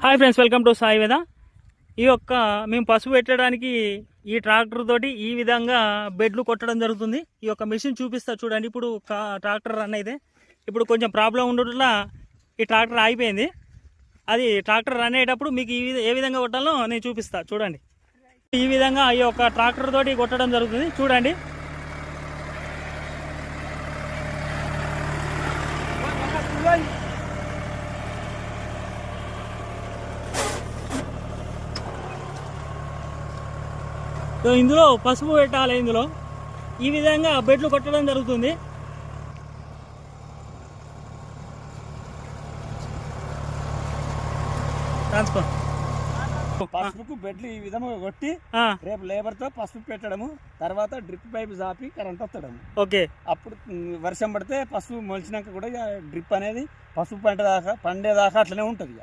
Hi friends, welcome to Sai వేద. ఈ యొక్క మేము పసుపు పెట్టడానికి ఈ ట్రాక్టర్ తోటి ఈ విధంగా బెడ్లు కొట్టడం జరుగుతుంది. ఈ యొక్క మిషన్ చూపిస్తా చూడండి. ఇప్పుడు ట్రాక్టర్ రన్ అయితే ఇప్పుడు కొంచెం ప్రాబ్లం ఉండటంలో ఈ ట్రాక్టర్ ఆగిపోయింది. అది ట్రాక్టర్ రన్ అయ్యేటప్పుడు మీకు ఏ విధంగా కొట్టాలో నేను చూపిస్తా చూడండి. ఈ విధంగా ఈ యొక్క ట్రాక్టర్ తోటి కొట్టడం జరుగుతుంది చూడండి. ఇందులో పసుపు పెట్టాలి. ఇందులో ఈ విధంగా బెడ్లు కొట్టడం జరుగుతుంది. పసుపుకు బెడ్లు ఈ విధంగా కొట్టి రేపు లేబర్ తో పసుపు పెట్టడము, తర్వాత డ్రిప్ పైప్ జాపి కరెంట్ వత్తడము. ఓకే, అప్పుడు వర్షం పడితే పసుపు మొలిచినాక కూడా డ్రిప్ అనేది పసుపు పండేదాకా అట్లనే ఉంటది.